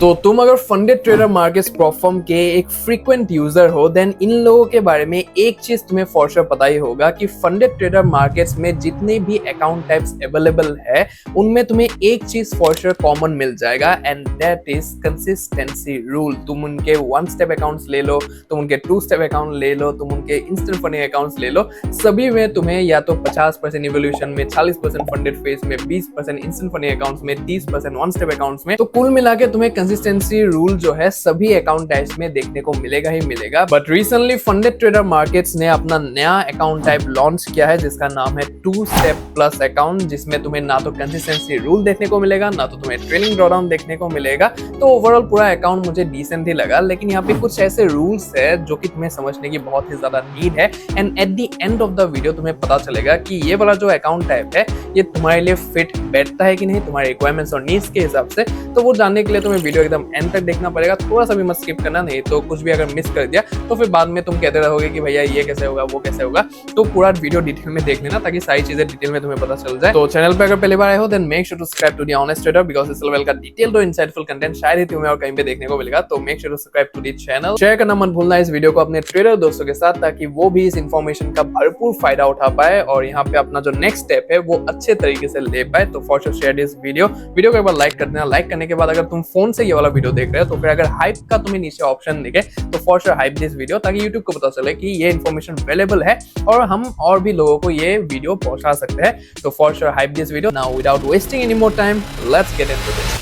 तो तुम अगर फंडेड ट्रेडर मार्केट्स प्लेटफॉर्म के एक फ्रीक्वेंट यूजर हो देन इन लोगों के बारे में एक चीज तुम्हें फॉर श्योर पता ही होगा कि फंडेड ट्रेडर मार्केट्स में जितने भी अकाउंट टाइप्स अवेलेबल है उनमें तुम्हें एक चीज फॉर श्योर कॉमन मिल जाएगा and that is consistency rule. तुम उनके 1 स्टेप अकाउंट्स ले लो, तुम उनके 2 स्टेप अकाउंट ले लो, तुम उनके इंस्टेंट फंडिंग अकाउंट्स ले लो, सभी में तुम्हें या तो 50% इवोल्यूशन में, 40% फंडेड फेज में, 20% इंस्टेंट फंडिंग अकाउंट्स में, 30% 1 स्टेप अकाउंट्स में, तो कुल मिला के तुम्हें कंसिस्टेंसी रूल जो है सभी अकाउंट टाइप्स में देखने को मिलेगा ही मिलेगा। But recently funded trader markets ने अपना नया अकाउंट टाइप लॉन्च किया है जिसका नाम है 2 स्टेप प्लस अकाउंट, जिसमें तुम्हें ना तो कंसिस्टेंसी रूल देखने को मिलेगा ना तो तुम्हें ट्रेलिंग ड्रॉडाउन देखने को मिलेगा। तो ओवरऑल पूरा अकाउंट मुझे डिसेंट ही लगा, लेकिन यहाँ पे कुछ ऐसे रूल्स है जो कि तुम्हें समझने की बहुत ही ज्यादा नीड है and at the end of the video तुम्हें पता चलेगा कि ये वाला जो अकाउंट टाइप है ये तुम्हारे लिए फिट बैठता है कि नहीं, तुम्हारे रिक्वायरमेंट्स और नीड्स के हिसाब से। तो वो जानने के लिए तुम्हें वीडियो एकदम एंड तक देखना पड़ेगा, थोड़ा सा भी मत स्किप करना, नहीं तो कुछ भी अगर मिस कर दिया तो फिर बाद में तुम कहते रहोगे कि भैया ये कैसे होगा वो कैसे होगा। तो पूरा वीडियो डिटेल में देख लेना ताकि सारी चीजें डिटेल में तुम्हें पता चल जाए। तो चैनल पे अगर पहली बार आए हो then make sure to subscribe to the honest trader because इस लेवल का डिटेल तो इंसाइटफुल कंटेंट शायद ही तुम्हें और कहीं पे देखने को मिलेगा। तो make sure to subscribe to the channel, share करना मत भूलना इस वीडियो को अपने ट्रेडर दोस्तों के साथ ताकि वो भी इस इंफॉर्मेशन का भरपूर फायदा उठा पाए और यहाँ पे अपना जो नेक्स्ट स्टेप है वो अच्छे तरीके से ले पाए। तो for sure share this video को एक बार लाइक कर देना। लाइक करने के बाद अगर तुम फोन से ये वाला वीडियो देख रहे हो तो फिर अगर हाइप का तुम्हें नीचे ऑप्शन दिखे तो for sure hype this video, ताकि यूट्यूब को पता चले कि ये इन्फॉर्मेशन अवेलेबल है और हम और भी लोगों को ये वीडियो पहुंचा सकते हैं। तो for sure hype this video now without wasting any more time, let's get into this.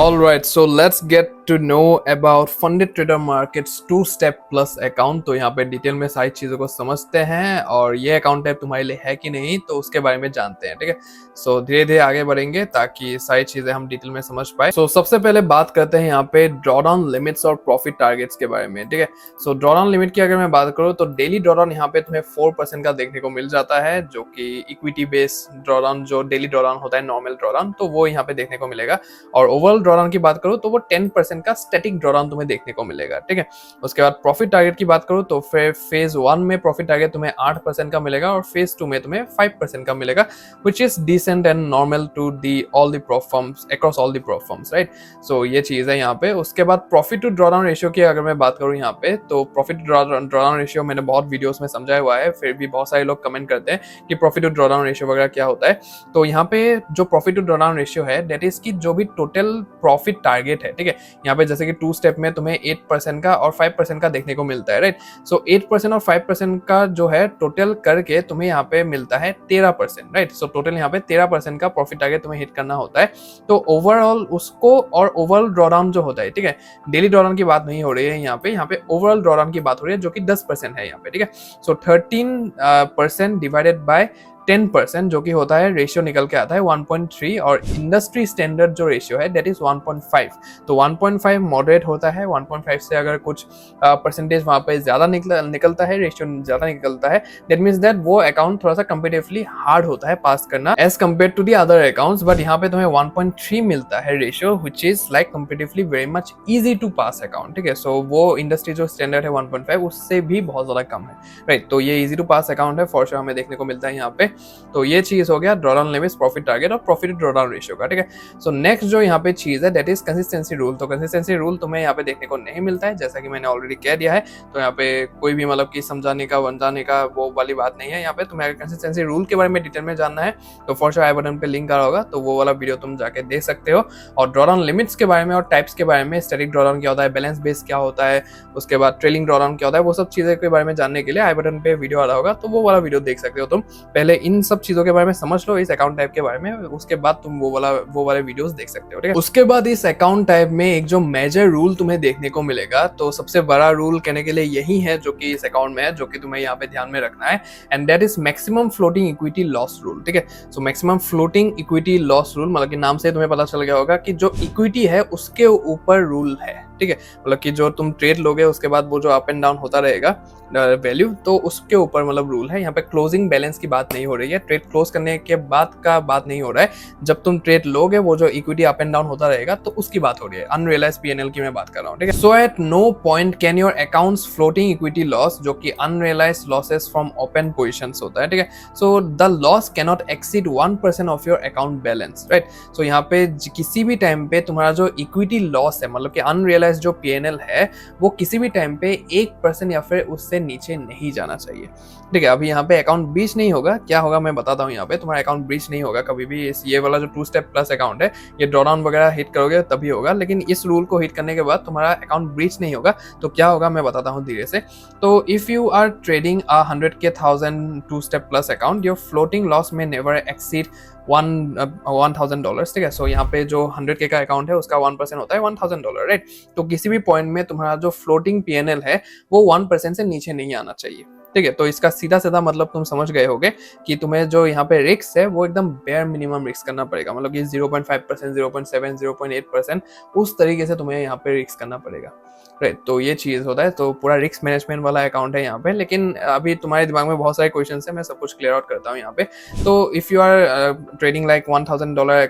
Alright, so let's get to know about Funded Trader Markets 2-Step Plus account। तो यहाँ पे डिटेल में सारी चीज़ों को समझते हैं और ये अकाउंट टाइप तुम्हारे लिए है कि नहीं तो उसके बारे में जानते हैं, ठीक है। सो धीरे धीरे आगे बढ़ेंगे ताकि सारी चीज़ें हम डिटेल में समझ पाए। सो सबसे पहले बात करते हैं यहाँ पे ड्रॉडाउन लिमिट्स और प्रॉफिट टारगेट्स के बारे में, ठीक है। सो ड्रॉडाउन लिमिट की अगर मैं बात करूँ तो डेली ड्रॉडाउन यहाँ पे तुम्हें 4% का देखने को मिल जाता है, जो कि इक्विटी बेस्ड ड्रॉडाउन जो डेली ड्रॉडाउन होता है, नॉर्मल ड्रॉडाउन, तो वो यहाँ पे देखने को मिलेगा। और ओवरऑल ड्रॉडाउन की बात करूं तो वो 10% का स्टैटिक ड्रॉडाउन तुम्हें देखने को मिलेगा, ठीक है। उसके बाद प्रॉफिट टारगेट की बात करूं तो फिर फेज 1 में प्रॉफिट टारगेट तुम्हें 8% का मिलेगा और फेज 2 में तुम्हें 5% का मिलेगा, which is decent and normal to the all the platforms across all the platforms, right. So ये चीज है यहाँ पे। उसके बाद प्रॉफिट टू ड्रॉडाउन रेशियो की अगर मैं बात करूँ यहाँ पे तो प्रॉफिट टू ड्रॉडाउन रेशियो मैंने बहुत वीडियोस में समझाया हुआ है, फिर भी बहुत सारे लोग कमेंट करते हैं कि प्रॉफिट टू ड्रॉडाउन रेशियो वगैरह क्या होता है। तो यहाँ पे जो प्रॉफिट टू ड्रॉडाउन रेशियो है दैट इज की जो भी टोटल प्रॉफिट टारगेट है, ठीक है। यहाँ पे जैसे कि 2 स्टेप में तुम्हें 8% का और 5% का देखने को मिलता है, राइट। सो 8% और 5% का जो है टोटल करके तुम्हें यहाँ पे मिलता है 13%, राइट। सो टोटल यहाँ पे 13% का प्रॉफिट टारगेट तुम्हें हिट करना होता है। तो ओवरऑल उसको और ओवरऑल ड्रॉडाउन जो होता है, ठीक है, डेली ड्रॉडाउन की बात नहीं हो रही है यहाँ पे ओवरऑल ड्रॉडाउन की बात हो रही है जो कि 10% है यहाँ पे, ठीक है। सो 13% डिवाइडेड बाय 10% जो कि होता है रेशियो निकल के आता है 1.3 और इंडस्ट्री स्टैंडर्ड जो रेशियो है दैट इज 1.5। तो 1.5 मॉडरेट होता है, 1.5 से अगर कुछ परसेंटेज वहाँ पे ज्यादा निकलता है, रेशियो ज्यादा निकलता है, दैट मीन्स दैट वो अकाउंट थोड़ा सा कंपेरेटिवली हार्ड होता है पास करना as compare to the other accounts. But यहाँ पे तुम्हें 1.3 मिलता है ratio which is like comparatively very much easy to pass account, ठीक है। सो वो इंडस्ट्री जो स्टैंडर्ड है 1.5 उससे भी बहुत ज्यादा कम है, राइट। तो ये इजी टू पास अकाउंट है, फॉर श्योर हमें देखने को मिलता है यहाँ पे। तो ये चीज हो गया ड्रॉडाउन लिमिट्स, प्रॉफिट टारगेट और प्रॉफिट ड्रॉडाउन रेशियो का, ठीक है। सो नेक्स्ट जो यहाँ पे चीज है दैट इज कंसिस्टेंसी रूल। तो कंसिस्टेंसी रूल तुम्हें यहाँ पे देखने को नहीं मिलता है, जैसा कि मैंने ऑलरेडी कह दिया है। तो यहाँ पे कोई भी मतलब कि समझाने का वंजाने का वो वाली बात नहीं है। यहाँ पे तुम्हें अगर कंसिस्टेंसी रूल के बारे में डिटेल में जानना है तो फॉर श्योर आई बटन पे लिंक आ रहा होगा, तो वो वाला वीडियो तुम जाके देख सकते हो। और ड्रॉडाउन लिमिट्स के बारे में और टाइप्स के बारे में, स्टैटिक ड्रॉडाउन क्या होता है, बैलेंस बेस क्या होता है, उसके बाद ट्रेलिंग ड्रॉडाउन क्या होता है, वो सब चीजें के बारे में जानने के लिए आई बटन पे वीडियो आ रहा होगा, तो वो वाला वीडियो देख सकते हो तुम। पहले इन सब चीजों के बारे में समझ लो, इस अकाउंट टाइप के बारे में, उसके बाद तुम वो वाले वीडियोस देख सकते हो, ठीक है। उसके बाद इस अकाउंट टाइप में एक जो मेजर रूल तुम्हें देखने को मिलेगा, तो सबसे बड़ा रूल कहने के लिए यही है जो कि इस अकाउंट में है, जो कि तुम्हें यहाँ पे ध्यान में रखना है, and that is maximum floating equity loss rule, ठीक है। So maximum floating equity loss rule मतलब कि नाम से तुम्हें पता चल गया होगा कि जो इक्विटी है उसके ऊपर रूल है, ठीक है, मतलब कि जो तुम ट्रेड लोगे उसके बाद वो जो अप एंड डाउन होता रहेगा वैल्यू, तो उसके ऊपर मतलब रूल है। यहाँ पे क्लोजिंग बैलेंस की बात नहीं हो रही है, ट्रेड क्लोज करने के बाद का बात नहीं हो रहा है। जब तुम ट्रेड लोगे वो जो इक्विटी अप एंड डाउन होता रहेगा तो उसकी बात हो रही है, अनरियलाइज पीएनएल की मैं बात कर रहा हूँ, ठीक है। So at no point can your accounts floating equity loss, जो कि unrealise losses from open positions होता है, ठीक है। So the loss cannot exceed 1% of your account balance, right. So यहाँ पे किसी भी टाइम पे तुम्हारा जो इक्विटी लॉस है, मतलब कि अनरियलाइज जो पीएनएल है, वो किसी भी टाइम पे 1% या फिर उससे नीचे नहीं जाना चाहिए, ठीक है। अभी यहाँ पे अकाउंट ब्रीच नहीं होगा, क्या होगा मैं बताता हूँ। यहाँ पे तुम्हारा अकाउंट ब्रीच नहीं होगा कभी भी, इस ये वाला जो 2 स्टेप प्लस अकाउंट है, ये ड्रॉडाउन वगैरह हिट करोगे तभी होगा, लेकिन इस रूल को हिट करने के बाद तुम्हारा अकाउंट ब्रीच नहीं होगा। तो क्या होगा मैं बताता हूँ धीरे से। तो if you are trading a 100,000 2 step plus account, your floating loss may never exceed $1,000, ठीक है। सो यहाँ पे जो 100K का अकाउंट है उसका 1% होता है $1,000, राइट। तो किसी भी पॉइंट में तुम्हारा जो फ्लोटिंग पीएनएल है वो 1% से नीचे नहीं आना चाहिए, ठीक है। तो इसका सीधा सीधा मतलब तुम समझ गए होगे कि तुम्हें जो यहाँ पे रिस्क है वो एकदम बेयर मिनिमम रिस्क करना पड़ेगा, मतलब कि 0.5%, 0.7, 0.8% उस तरीके से तुम्हें यहाँ पे रिस्क करना पड़ेगा, राइट। तो ये चीज होता है, तो पूरा रिस्क मैनेजमेंट वाला अकाउंट है यहाँ पे। लेकिन अभी तुम्हारे दिमाग में बहुत सारे क्वेश्चन है, मैं सब कुछ क्लियर आउट करता हूँ यहाँ पे। तो if you are trading like $100,000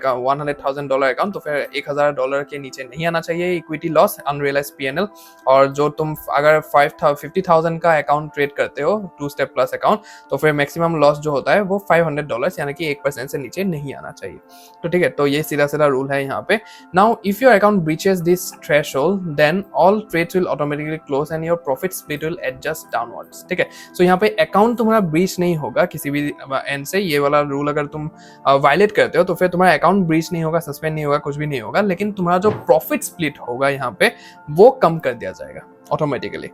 account, तो फिर $1,000 के नीचे नहीं आना चाहिए इक्विटी लॉस, अनरियलाइज पीएनएल। और जो तुम अगर 50,000 का अकाउंट ट्रेड करते हो 2 स्टेप प्लस अकाउंट, तो फिर मैक्सिमम लॉस जो होता है वो $500 यानी कि 1% से नीचे नहीं आना चाहिए, तो ठीक है। तो ये सीधा सीधा रूल है यहाँ पे। Now if your account breaches this threshold, then all trades will automatically close and your profit split will adjust downwards, ठीक है। सो यहाँ पे अकाउंट तुम्हारा ब्रीच नहीं होगा किसी भी एंड से, ये वाला रूल अगर तुम वायलेट करते हो तो फिर तुम्हारा अकाउंट ब्रीच नहीं होगा, सस्पेंड नहीं होगा, कुछ भी नहीं होगा, लेकिन तुम्हारा जो प्रॉफिट स्प्लिट होगा यहाँ पे वो कम कर दिया जाएगा ऑटोमेटिकली,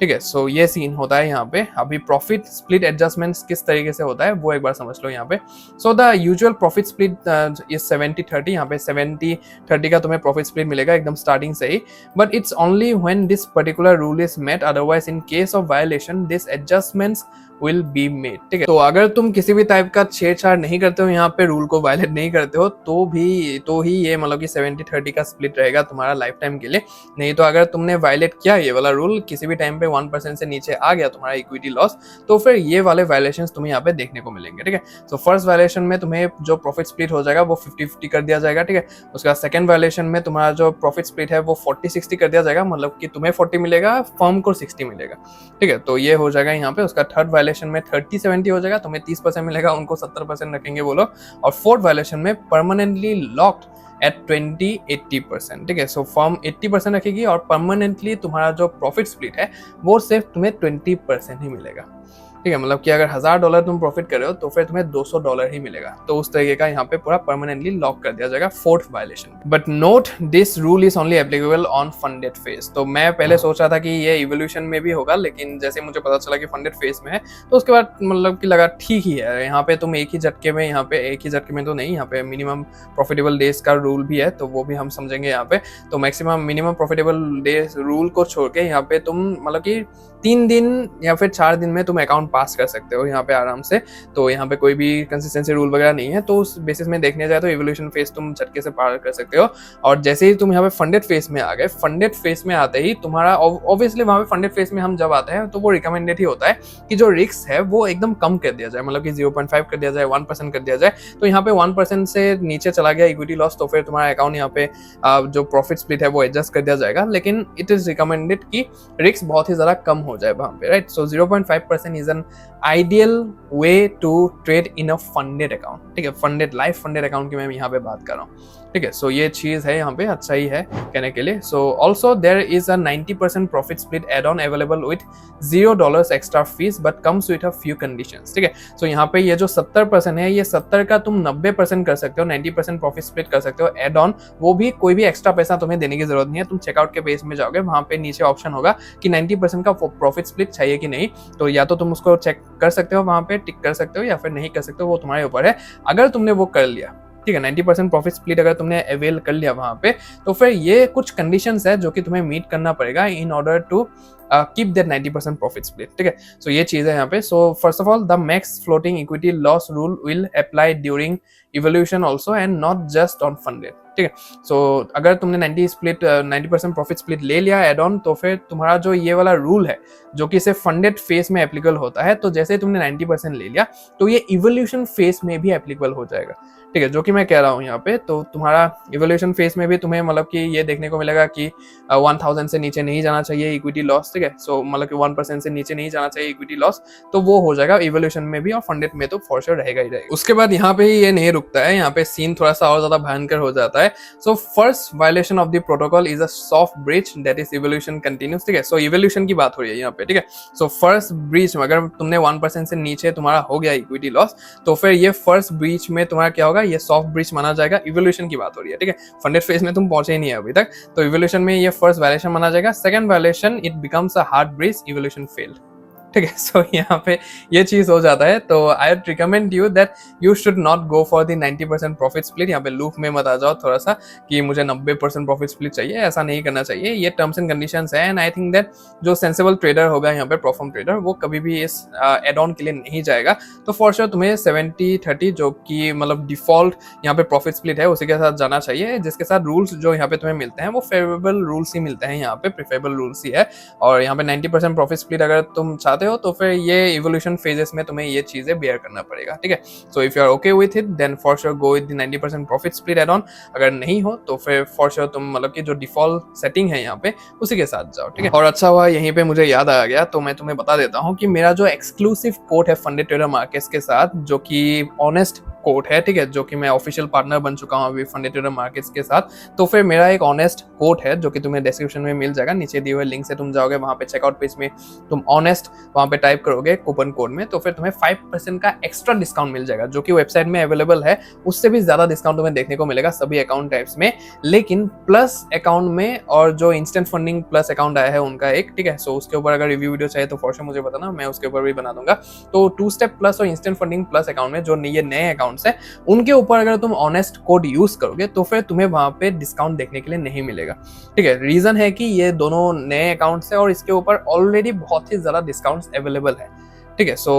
ठीक है। सो ये सीन होता है यहाँ पे। अभी प्रॉफिट स्प्लिट एडजस्टमेंट्स किस तरीके से होता है वो एक बार समझ लो यहाँ पे। So the usual profit split is 70-30, यहाँ पे 70-30 का तुम्हें प्रॉफिट स्प्लिट मिलेगा एकदम स्टार्टिंग से ही, but it's only when this particular rule is met, otherwise in case of violation this adjustments will be made, ठीक है। तो अगर तुम किसी भी टाइप का छेड़छाड़ नहीं करते हो, यहाँ पे रूल को वायलेट नहीं करते हो, तो ही ये मतलब कि 70-30 का स्प्लिट रहेगा तुम्हारा लाइफ टाइम के लिए। नहीं तो अगर तुमने वायलेट किया ये वाला रूल, किसी भी टाइम पे 1% से नीचे आ गया तुम्हारा इक्विटी लॉस, तो फिर ये वाले वायलेशंस तुम्हें यहाँ पे देखने को मिलेंगे, ठीक है। तो फर्स्ट वायलेशन में तुम्हें जो प्रॉफिट स्प्लिट हो जाएगा वो 50-50 कर दिया जाएगा, ठीक है। उसका सेकंड वायलेशन में तुम्हारा जो प्रॉफिट स्प्लिट है वो 40-60 कर दिया जाएगा, मतलब कि तुम्हें 40 मिलेगा, फर्म को 60 मिलेगा, ठीक है। तो ये हो जाएगा यहाँ पे। उसका थर्ड वायलेशन में 30-70 हो जाएगा, तुम्हें 30% मिलेगा, उनको 70% रखेंगे वो लोग। और फोर्थ वायलेशन में परमानेंटली लॉक्ड एट 20-80%, ठीक है। सो फर्म 80% रखेगी और परमानेंटली तुम्हारा जो प्रॉफिट स्प्लिट है वो सिर्फ तुम्हें 20% ही मिलेगा, ठीक है। मतलब कि अगर $1,000 तुम प्रॉफिट कर रहे हो तो फिर तुम्हें $200 ही मिलेगा। तो उस तरीके का यहाँ पे पूरा परमानेंटली लॉक कर दिया जाएगा fourth violation. But note this rule is only applicable on funded phase. तो मैं पहले सोच रहा था कि ये इवोल्यूशन में भी होगा, लेकिन जैसे मुझे पता चला कि फंडेड फेज में है तो उसके बाद मतलब कि लगा ठीक ही है। यहाँ पे तुम एक ही झटके में तो नहीं, यहाँ पे मिनिमम प्रॉफिटेबल डेज का रूल भी है, तो वो भी हम समझेंगे यहाँ पे। तो maximum minimum profitable days rule को छोड़ के यहाँ पे तुम मतलब कि 3 दिन या फिर 4 दिन में तुम अकाउंट पास कर सकते हो यहाँ पे आराम से। तो यहाँ पे कोई भी कंसिस्टेंसी रूल वगैरह नहीं है, तो उस बेसिस में देखने जाए तो इवोल्यूशन फेज तुम झटके से पार कर सकते हो। और जैसे ही तुम यहाँ पे फंडेड फेज में आ गए, फंडेड फेज में आते ही तुम्हारा ऑब्वियसली वहाँ पे फंडेड फेज में हम जब आते हैं तो वो रिकमेंडेड ही होता है कि जो रिस्क है वो एकदम कम कर दिया जाए, मतलब कि 0.5 कर दिया जाए, 1% कर दिया जाए। तो यहाँ पे 1% से नीचे चला गया इक्विटी लॉस तो फिर तुम्हारा अकाउंट यहाँ पे जो प्रॉफिट स्प्लिट है वो एडजस्ट कर दिया जाएगा, लेकिन इट इज रिकमेंडेड कि रिस्क बहुत ही ज्यादा कम हो जाए वहाँ पे, right. So 0.5% is an ideal way to trade in a funded account, ठीक है। फंडेड लाइफ फंडेड अकाउंट की मैं यहाँ पे बात कर रहा हूँ, ठीक है। सो ये चीज है यहाँ पे, अच्छा ही है कहने के लिए। So also there is a 90% profit split add on available with $0 extra fees but comes with a few conditions, ठीक है। सो यहाँ पे ये जो 70% है, ये 70 का तुम 90% कर सकते हो, 90% प्रॉफिट स्प्लिट कर सकते हो एड ऑन, वो भी कोई भी एक्स्ट्रा पैसा तुम्हें देने की जरूरत नहीं है। तुम चेकआउट के पेज में जाओगे, वहां पे नीचे ऑप्शन होगा कि 90% का प्रॉफिट स्प्लिट चाहिए कि नहीं, तो या तो तुम उसको चेक कर सकते हो, वहां पे टिक कर सकते हो, या फिर नहीं कर सकते हो, वो तुम्हारे ऊपर है। अगर तुमने वो कर लिया, ठीक है, 90% प्रॉफिट स्प्लिट अगर तुमने अवेल कर लिया वहां पे, तो फिर ये कुछ कंडीशंस है जो कि तुम्हें मीट करना पड़ेगा in order to keep that 90% profit split, ठीक है। सो ये चीज़ है यहाँ पे। So first of all the max floating equity loss rule will apply during evolution also and not just on funded, ठीक है। सो अगर तुमने 90% प्रॉफिट स्प्लिट ले लिया एड ऑन, तो फिर तुम्हारा जो ये वाला रूल है जो कि सिर्फ फंडेड फेस में एप्लीकेबल होता है, तो जैसे तुमने 90% ले लिया तो ये इवोल्यूशन फेस में भी एप्लीकेबल हो जाएगा, ठीक है, जो कि मैं कह रहा हूँ यहाँ पे। तो तुम्हारा इवोल्यूशन फेस में भी तुम्हें मतलब कि ये देखने को मिलेगा कि 1000 से नीचे नहीं जाना चाहिए इक्विटी लॉस, ठीक है। सो मतलब कि 1% से नीचे नहीं जाना चाहिए इक्विटी लॉस, तो वो हो जाएगा इवोल्यूशन में भी और फंडेड में तो फॉर श्योर रहेगा ही रहेगा। उसके बाद यहाँ पे ये नहीं रुकता है, यहाँ पे सीन थोड़ा सा और ज्यादा भयंकर हो जाता है। So first violation of the protocol is a soft breach that is evolution continuous, ठीक है। सो इवोल्यूशन की बात हो रही है यहाँ पे, ठीक है। सो फर्स्ट ब्रीच में अगर तुमने 1% से नीचे तुम्हारा हो गया इक्विटी लॉस, तो फिर ये फर्स्ट ब्रीच में तुम्हारा क्या होगा, ये सॉफ्ट ब्रीच माना जाएगा। इवोल्यूशन की बात हो रही है, ठीक है। फंडेड फेज में तुम पहुंचे ही नहीं है अभी तक, तो इवोल्यूशन में ये फर्स्ट वायलेशन माना जाएगा। Second violation it becomes a hard breach, evolution failed, ठीक है। सो यहाँ पे ये चीज हो जाता है। तो I would recommend you that you should not go for the 90% profit split. यहाँ पे लूप में मत आ जाओ थोड़ा सा कि मुझे 90% प्रॉफिट स्प्लिट चाहिए, ऐसा नहीं करना चाहिए। ये टर्म्स एंड कंडीशंस है एंड आई थिंक दैट जो सेंसिबल ट्रेडर होगा यहाँ पे, परफॉर्म ट्रेडर, वो कभी भी इस एड ऑन के लिए नहीं जाएगा। तो फॉर श्योर तुम्हें 70-30 जो कि मतलब डिफॉल्ट यहाँ पे प्रॉफिट स्प्लिट है उसी के साथ जाना चाहिए, जिसके साथ रूल्स जो यहाँ पे तुम्हें मिलते हैं वो फेवरेबल रूल्स ही मिलते हैं, यहाँ पे प्रिफरेबल रूल्स ही है। और यहाँ पे 90% प्रॉफिट स्प्लिट अगर तुम चाहते हो तो फिर ये इवोल्यूशन फेजेस में तुम्हें ये चीजें बेयर करना पड़ेगा, ठीक है। So if you are okay with it then for sure go with the 90% profit split add on. अगर नहीं हो तो फिर फॉर श्योर तुम मतलब कि जो डिफॉल्ट सेटिंग है यहाँ पे उसी के साथ जाओ, ठीक है। और अच्छा हुआ यहीं पे मुझे याद आ गया, तो मैं तुम्हें बता देता हूँ कि मेरा जो एक्सक्लूसिव कोड है फंडेड ट्रेडर मार्केट्स के साथ, जो कि ऑनेस्ट कोड है, ठीक है, जो कि मैं ऑफिशियल पार्टनर बन चुका हूँ अभी फंडेड ट्रेडर मार्केट्स के साथ। तो फिर मेरा एक ऑनेस्ट कोड है जो कि तुम्हें डिस्क्रिप्शन में मिल जाएगा, नीचे दिए हुए लिंक से तुम जाओगे, वहां पे चेकआउट पेज में तुम ऑनेस्ट वहां पे टाइप करोगे कूपन कोड में, तो फिर तुम्हें 5% का एक्स्ट्रा डिस्काउंट मिल जाएगा, जो कि वेबसाइट में अवेलेबल है। उससे भी ज्यादा डिस्काउंट तुम्हें देखने को मिलेगा सभी अकाउंट टाइप्स में, लेकिन प्लस अकाउंट में और जो इंस्टेंट फंडिंग प्लस अकाउंट आया है उनका एक, ठीक है। सो उसके ऊपर अगर रिव्यू वीडियो चाहिए तो फॉर श्योर मुझे बताना, मैं उसके ऊपर भी बना दूंगा। तो 2 स्टेप प्लस और इंस्टेंट फंडिंग प्लस अकाउंट में जो ये नए अकाउंट्स है उनके ऊपर अगर तुम ऑनेस्ट कोड यूज करोगे तो फिर तुम्हें वहां पे डिस्काउंट देखने के लिए नहीं मिलेगा, ठीक है। रीजन है कि ये दोनों नए अकाउंट्स है और इसके ऊपर ऑलरेडी बहुत ही ज्यादा डिस्काउंट्स अवेलेबल है, ठीक है। सो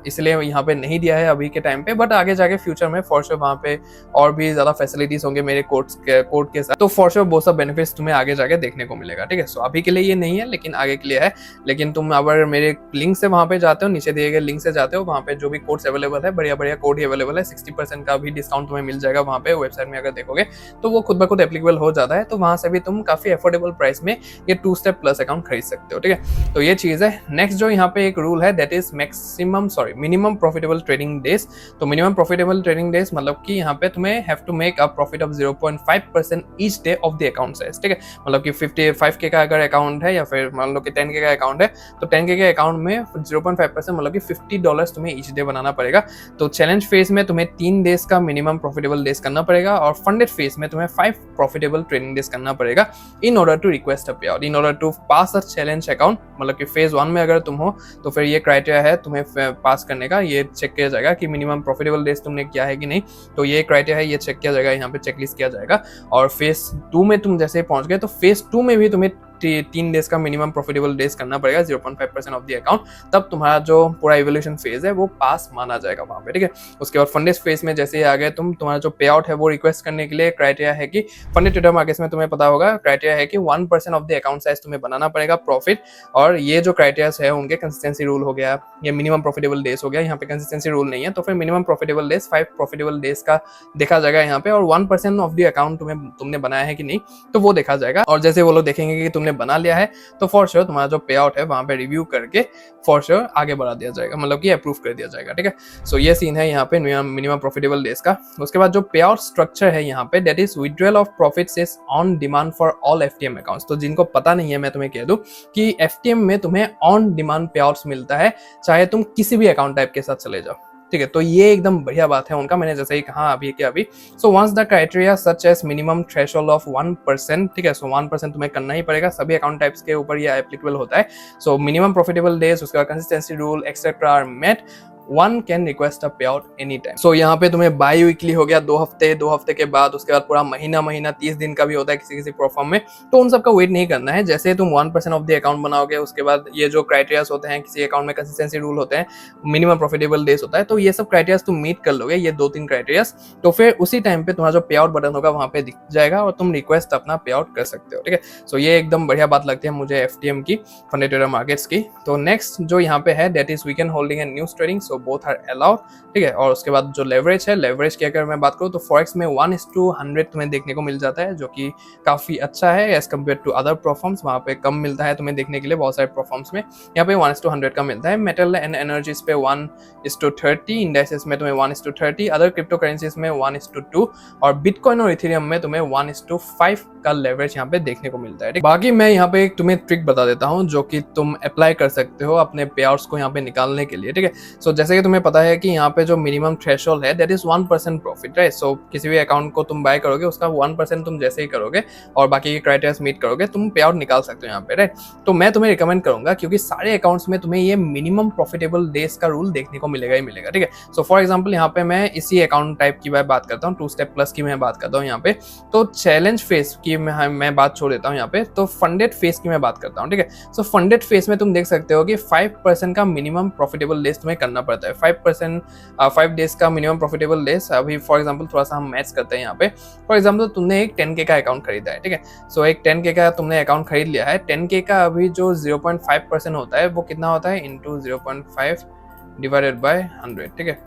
इसलिए यहाँ पे नहीं दिया है अभी के टाइम पे, बट आगे जाके फ्यूचर में फॉर श्योर वहाँ पे और भी ज्यादा फैसिलिटीज होंगे मेरे कोड के साथ, तो फॉर श्योर वो सब बेनिफिट्स तुम्हें आगे जाके देखने को मिलेगा, ठीक है। सो अभी के लिए ये नहीं है लेकिन आगे के लिए है। लेकिन तुम अगर मेरे लिंक से वहाँ पे जाते हो, नीचे दिए गए लिंक से जाते हो, वहाँ पे जो भी कोड्स अवेलेबल है, बढ़िया बढ़िया कोड ही अवेलेबल है। 60% का भी डिस्काउंट तुम्हें मिल जाएगा वहाँ पे वेबसाइट में, अगर देखोगे तो वो खुद ब खुद एप्लीकेबल हो जाता है। तो वहाँ से भी तुम काफी अफोर्डेबल प्राइस में ये 2 स्टेप प्लस अकाउंट खरीद सकते हो, ठीक है। तो ये चीज है। नेक्स्ट जो यहाँ पे एक रूल है that is minimum profitable trading days. तो मिनिमम प्रॉफिटेबल ट्रेडिंग डेज मतलब कि यहाँ पे तुम्हें have to make a profit of 0.5% each day of the account size, ठीक है। मतलब कि 55K का अगर अकाउंट है या फिर मान लो कि 10K का अकाउंट है, तो 10K के अकाउंट में 0.5% मतलब कि $50 तुम्हें ईच डे बनाना पड़ेगा। तो चैलेंज फेज में तुम्हें 3 डेज का मिनिमम प्रॉफिटेबल डेज करना पड़ेगा और फंडेड फेज में तुम्हें 5 प्रॉफिटेबल ट्रेडिंग डेज करना पड़ेगा in order to request a payout, in order to pass a challenge account. मतलब कि फेज 1 में अगर तुम हो तो फिर ये क्राइटेरिया है तुम्हें पास करने का, ये चेक किया जाएगा कि मिनिमम प्रॉफिटेबल डेज तुमने किया है कि नहीं। तो ये क्राइटेरिया है, ये चेक किया जाएगा, यहाँ पे चेकलिस्ट किया जाएगा। और फेज 2 में तुम जैसे पहुंच गए तो फेज 2 में भी तुम्हें 3 डेज का मिनिमम प्रॉफिटेबल डेज करना पड़ेगा 0.5% ऑफ द अकाउंट, तब तुम्हारा जो पूरा इवोल्यूशन फेज है वो पास माना जाएगा वहां पे, ठीक है। उसके बाद फंडेड फेज में जैसे ही आ गए तुम्हारा जो पे आउट है वो रिक्वेस्ट करने के लिए क्राइटेरिया है कि फंडेड ट्रेडर मार्केट्स में तुम्हें पता होगा क्राइटेरिया है कि 1% ऑफ द अकाउंट साइज तुम्हें बनाना पड़ेगा प्रॉफिट। और ये जो क्राइटेरिया है उनके कंसिस्टेंसी रूल हो गया, ये मिनिमम प्रॉफिटेबल डेज हो गया, यहाँ पे कंसिस्टेंसी रूल नहीं है। तो फिर minimum profitable days 5 profitable days का देखा जाएगा यहाँ पे, और 1% ऑफ द अकाउंट तुमने बनाया है कि नहीं तो वो देखा जाएगा। और जैसे वो लोग देखेंगे कि तुमने बना लिया है तो फॉर श्योर तुम्हारा जो पे आउट है वहां पे रिव्यू करके फॉर श्योर आगे बढ़ा दिया जाएगा, मतलब कि अप्रूव कर दिया जाएगा, ठीक है। सो ये सीन है यहाँ पे मिनिमम प्रॉफिटेबल डेज का। उसके बाद जो पे आउट स्ट्रक्चर है यहाँ पे that is withdrawal of profits is on demand for all FTM accounts. तो जिनको पता नहीं है मैं तुम्हें कह दूं कि एफटीएम में तुम्हें ऑन डिमांड पे आउट्स मिलता है, चाहे तुम किसी भी अकाउंट टाइप के साथ चले जाओ, ठीक है। तो ये एकदम बढ़िया बात है उनका, मैंने जैसे ही कहा अभी के अभी। So once the criteria such as minimum threshold of 1%, ठीक है। सो 1% तुम्हें करना ही पड़ेगा, सभी अकाउंट टाइप्स के ऊपर ये एप्लीकेबल होता है। सो मिनिमम प्रॉफिटेबल डेज, उसके बाद consistency rule etcetera are met, one can request a payout any time. सो यहाँ पे तुम्हें बाई वीकली हो गया 2 हफ्ते के बाद, उसके बाद पूरा महीना 30 दिन का भी होता है किसी किसी प्रोफॉर्म में, तो उन सबका वेट नहीं करना है। जैसे तुम 1% ऑफ द अकाउंट बनाओगे, उसके बाद ये जो क्राइटेरियाज होते हैं, किसी अकाउंट में कंसिस्टेंसी रूल होते हैं, मिनिमम प्रॉफिटेबल डेज होता है, तो ये सब क्राइटेरियाज तुम मीट कर लोगे, ये 2-3 क्राइटेरियाज, तो फिर उसी टाइम पे तुम्हारा जो पे आउट बटन होगा वहां पे दिख जाएगा और तुम रिक्वेस्ट अपना पे आउट कर सकते हो। ठीक है, सो ये एकदम बढ़िया बात लगती है मुझे एफटीएम की, फंडेड ट्रेडर मार्केट्स की। तो नेक्स्ट जो यहाँ पे है that is weekend holding and news trading, so both are allowed. ठीक है, और उसके बाद जो लेवरेज है, लेवरेज की अगर मैं बात करूँ तो फॉरेक्स में 1:100 तुम्हें देखने को मिल जाता है, जो कि काफी अच्छा है एज कम्पेयर टू अदर प्रोफॉर्म्स, वहाँ पे कम मिलता है तुम्हें देखने के लिए बहुत सारे प्रोफॉर्म्स में, यहाँ पे 1:100 का मिलता है। मेटल एंड एनर्जीज पे 1:30, इंडेक्सेस में तुम्हें 1:30, अदर क्रिप्टो करेंसीज में 1:2 और बिटकॉइन और इथेरियम में तुम्हें 1:5 का लेवरेज यहाँ पे देखने को मिलता है। बाकी मैं यहाँ पे एक तुम्हें ट्रिक बता देता हूँ जो कि तुम अप्लाई कर सकते हो अपने पे आउट्स को यहाँ पे निकालने के लिए। ठीक है, सो जैसे कि तुम्हें पता है कि यहाँ पे जो मिनिमम थ्रेशोल्ड है दैट इज 1% प्रॉफिट, राइट। सो किसी भी अकाउंट को तुम बाय करोगे उसका 1% तुम जैसे ही करोगे और बाकी के क्राइटेरिया मीट करोगे, तुम पे आउट निकाल सकते हो यहाँ पे, राइट। तो मैं तुम्हें रिकमेंड करूंगा, क्योंकि सारे अकाउंट्स में तुम्हें ये मिनिमम प्रॉफिटेबल डेज का रूल देखने को मिलेगा ही मिलेगा। ठीक है, सो फॉर एग्जाम्पल यहाँ पे मैं इसी अकाउंट टाइप की बात करता हूँ, 2 स्टेप प्लस की मैं बात करता हूँ यहाँ पे। तो चैलेंज फेस की मैं बात छोड़ देता हूँ यहाँ पे, तो फंडेड फेस की मैं बात करता हूँ। ठीक है, सो फंडेड फेस में तुम देख सकते हो कि 5% का मिनिमम प्रॉफिटेबल डेज तुम्हें करना पड़ता है। 5 डेज का मिनिमम प्रॉफिटेबल डेज। अभी फॉर एग्जाम्पल थोड़ा सा हम मैच करते हैं यहाँ पे। फॉर एग्जाम्पल तुमने एक 10K का अकाउंट खरीदा है, ठीक है, सो एक 10K का तुमने अकाउंट खरीद लिया है। 10K का अभी जो 0.5% होता है वो कितना होता है, इंटू 0.5 डिवाइडेड बाय 100। ठीक है,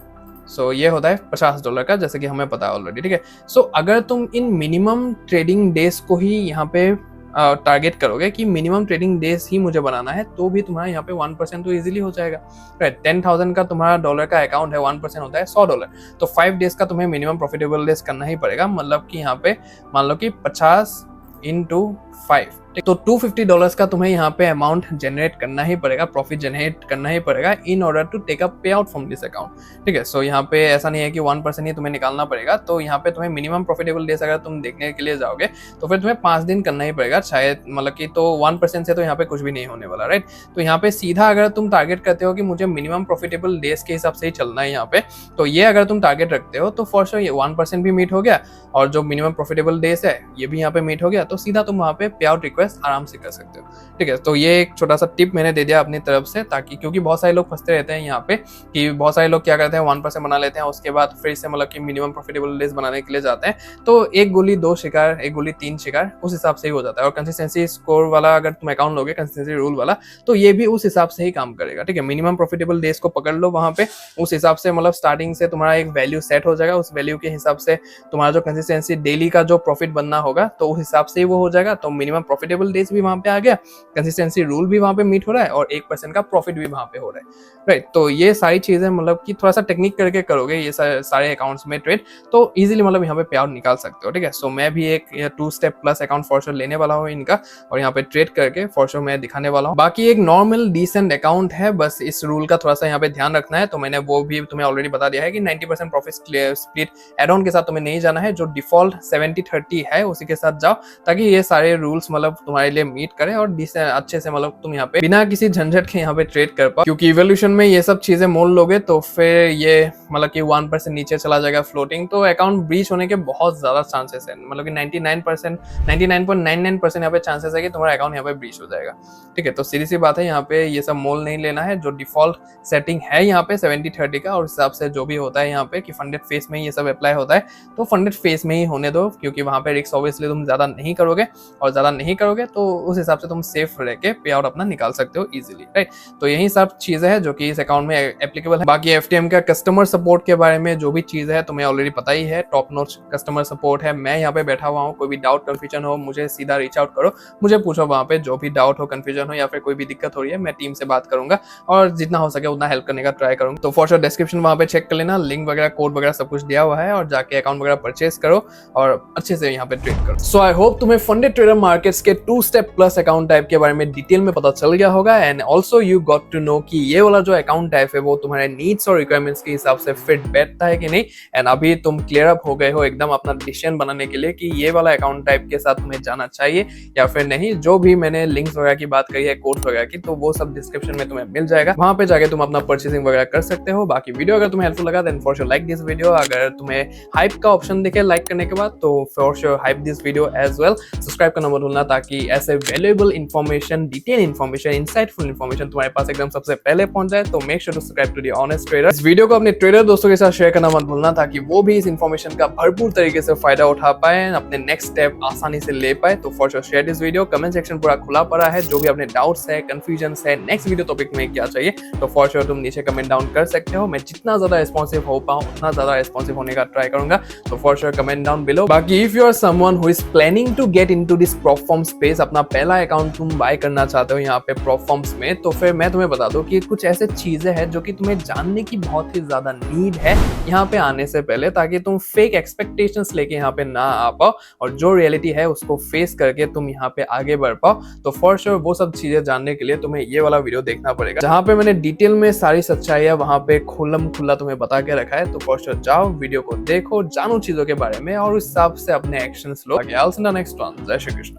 सो ये होता है $50 का, जैसे कि हमें पता है ऑलरेडी। ठीक है, सो अगर तुम इन मिनिमम ट्रेडिंग डेज को ही यहाँ पे टारगेट करोगे कि मिनिमम ट्रेडिंग डेज ही मुझे बनाना है, तो भी तुम्हारा यहाँ पे 1% तो इजीली हो जाएगा, राइट। 10,000 का तुम्हारा डॉलर का अकाउंट है, 1% होता है $100, तो 5 डेज का तुम्हें मिनिमम प्रॉफिटेबल डेज करना ही पड़ेगा। मतलब कि यहाँ पे मान लो कि 50 × 5, तो $250 का तुम्हें यहाँ पे अमाउंट जनरेट करना ही पड़ेगा, प्रॉफिट जनरेट करना ही पड़ेगा in order to take a payout from this account. ठीक है, सो यहाँ पे ऐसा नहीं है कि 1% ही तुम्हें निकालना पड़ेगा, तो यहाँ पे तुम्हें मिनिमम प्रॉफिटेबल डेज अगर तुम देखने के लिए जाओगे तो फिर तुम्हें 5 दिन करना ही पड़ेगा शायद, मतलब कि तो 1% से तो यहाँ पे कुछ भी नहीं होने वाला, राइट। तो यहाँ पे सीधा अगर तुम टारगेट करते हो कि मुझे मिनिमम प्रॉफिटेबल डेज के हिसाब से ही चलना है यहाँ पे, तो ये अगर तुम टारगेट रखते हो तो फॉर श्योर ये 1% भी मीट हो गया और जो मिनिमम प्रॉफिटेबल डेज है ये भी यहाँ पे मीट हो गया, तो सीधा तुम वहाँ पे पे आउट रिक्वेस्ट आराम से कर सकते हो। ठीक है, तो ये एक छोटा सा टिप मैंने दे दिया अपनी तरफ से, ताकि क्योंकि बहुत सारे लोग फंसते रहते हैं यहाँ पे कि बहुत सारे लोग क्या करते हैं 1% बना लेते हैं, उसके बाद फिर से मतलब कि मिनिमम प्रॉफिटेबल डेज बनाने के लिए जाते हैं, तो एक गोली 2 शिकार, एक गोली 3 शिकार उस हिसाब से ही हो जाता है। और कंसिस्टेंसी स्कोर वाला अगर तुम अकाउंट लोगे, कंसिस्टेंसी रूल वाला, तो ये भी उस हिसाब से ही काम करेगा। ठीक है, मिनिमम प्रॉफिटेबल डेज को पकड़ लो वहां पे, उस हिसाब से मतलब स्टार्टिंग से तुम्हारा एक वैल्यू सेट हो जाएगा, उस वैल्यू के हिसाब से तुम्हारा जो कंसिस्टेंसी डेली का जो प्रॉफिट बनना होगा तो उस हिसाब से ही वो हो जाएगा। तो मिनिमम प्रॉफिटेबल डेज भी वहां पे आ गया, कंसिस्टेंसी रूल भी वहां पे मीट हो रहा है और 1% का प्रॉफिट भी वहां पे हो रहा है, राइट। तो ये सारी चीजें मतलब कि थोड़ा सा टेक्निक करके करोगे ये सारे अकाउंट्स में ट्रेड, तो इजीली मतलब यहाँ पे पे आउट निकाल सकते हो। ठीक है, सो मैं भी एक 2 step plus account for sure लेने वाला हूँ इनका, और यहाँ पे ट्रेड करके फॉर श्योर मैं दिखाने वाला हूँ। बाकी एक नॉर्मल डिसेंट अकाउंट है, बस इस रूल का थोड़ा सा यहाँ पे ध्यान रखना है, तो मैंने वो भी तुम्हें ऑलरेडी बता दिया है कि 90% प्रॉफिट स्प्लिट एड ऑन के साथ तुम्हें नहीं जाना है, जो डिफॉल्ट 70-30 है उसी के साथ जाओ, ताकि ये सारे रूल्स मतलब तुम्हारे लिए मीट करे और अच्छे से मतलब तुम यहाँ पे बिना किसी झंझट के यहाँ पे ट्रेड कर पाओ। क्योंकि इवोल्यूशन में ये सब चीजें मोल लोगे तो फिर ये मतलब कि 1% नीचे चला जाएगा फ्लोटिंग, तो अकाउंट ब्रीच होने के बहुत ज्यादा चांसेस है, मतलब कि 99.99% यहाँ पे चांसेस है कि तुम्हारा अकाउंट यहाँ पे ब्रीच हो जाएगा। ठीक है, तो सीधी सी बात है, यहाँ पे ये सब मोल नहीं लेना है, जो डिफॉल्ट सेटिंग है यहाँ पे 70-30 का, और उस हिसाब से जो भी होता है यहाँ पे कि फंडेड फेस में ये सब अप्लाई होता है, तो फंडेड फेस में ही होने दो, क्योंकि वहां पे रिस्क ऑब्वियसली तुम ज्यादा नहीं करोगे, और ज्यादा नहीं करोगे तो उस हिसाब से तुम सेफ रह के पे आउट अपना निकाल सकते हो इजीली, राइट। तो यही सब चीजें हैं जो कि इस अकाउंट में एप्लीकेबल है। बाकी एफटीएम का कस्टमर सपोर्ट के बारे में जो भी चीज है तुम्हें ऑलरेडी पता ही है, टॉप नॉच कस्टमर सपोर्ट है, मैं यहाँ पे बैठा हुआ हूँ, कोई भी डाउट कंफ्यूजन हो मुझे सीधा रीच आउट करो, मुझे पूछो वहां पे, जो भी डाउट हो, कंफ्यूजन हो या फिर कोई भी दिक्कत हो रही है, मैं टीम से बात करूंगा और जितना हो सके उतना हेल्प करने का ट्राई करूंगा। तो फॉर श्योर डिस्क्रिप्शन वहां पे चेक कर लेना, लिंक वगैरह कोड वगैरह सब कुछ दिया हुआ है, और जाके अकाउंट वगैरह परचेस करो और अच्छे से यहाँ पे ट्रेड करो। सो आई होप तुम्हें फंडेड ट्रेडर मार्केट्स के two step plus account type के बारे में डिटेल में पता चल गया होगा and also you got to know कि ये वाला जो अकाउंट टाइप है वो तुम्हारे नीड्स और रिक्वायरमेंट्स के हिसाब से फिट बैठता है कि नहीं। एंड अभी तुम क्लियर अप हो गए हो एकदम अपना डिसीजन बनाने के लिए कि ये वाला अकाउंट टाइप के साथ तुम्हें जाना चाहिए या फिर नहीं। जो भी मैंने लिंक्स वगैरह की बात करी है, कोर्स वगैरह की, तो वो सब डिस्क्रिप्शन में तुम्हें मिल जाएगा, वहां पे जाके तुम अपना परचेसिंग वगैरह कर सकते हो। बाकी वीडियो अगर तुम्हें हेल्पफुल लगा then for sure like this video. अगर तुम्हें हाइप का ऑप्शन दिखे लाइक करने के बाद तो for sure hype this video as well. Subscribe करना मत भूलना ताकि ऐसे valuable information, detail information, insightful information तुम्हारे पास एकदम सबसे पहले पहुंच जाए। तो make sure to subscribe to the honest trader. इस वीडियो को अपने ट्रेडर दोस्तों के साथ शेयर करना मत भूलना ताकि वो भी इस इंफॉर्मेशन का भरपूर तरीके से फायदा उठा पाए, अपने नेक्स्ट स्टेप आसानी से ले पाए। तो for sure share this video. Comment section पूरा खुला पड़ा है, जो भी अपने डाउट्स है, कंफ्यूजन है, नेक्स्ट वीडियो टॉपिक में क्या चाहिए तो फॉर श्योर तुम नीचे कमेंट डाउन कर सकते हो। मैं जितना ज्यादा रिस्पॉन्सिव हो पाऊं उतना ज्यादा रिस्पॉन्सिव होने का ट्राई करूंगा। तो for sure comment down below. बाकी if you are someone who is planning to get into this prop firm space, अपना पहला अकाउंट तुम बाय करना चाहते हो यहाँ पे प्रोफॉर्म्स में, तो फिर मैं तुम्हें बता दूं कि कुछ ऐसे चीजें हैं जो कि तुम्हें जानने की बहुत ही ज्यादा नीड है यहाँ पे आने से पहले, ताकि तुम फेक एक्सपेक्टेशंस लेके यहाँ पे ना आ पाओ और जो रियलिटी है उसको फेस करके तुम यहाँ पे आगे बढ़ पाओ। तो फॉर श्योर वो सब चीजें जानने के लिए तुम्हें ये वाला वीडियो देखना पड़ेगा, जहाँ पे मैंने डिटेल में सारी सच्चाइयां वहां पे खुल्लम खुल्ला तुम्हें बता के रखा है। तो फॉर श्योर जाओ, वीडियो को देखो, जानो चीजों के बारे में और उस हिसाब से अपने एक्शंस लो। नेक्स्ट वन, जय श्री कृष्ण।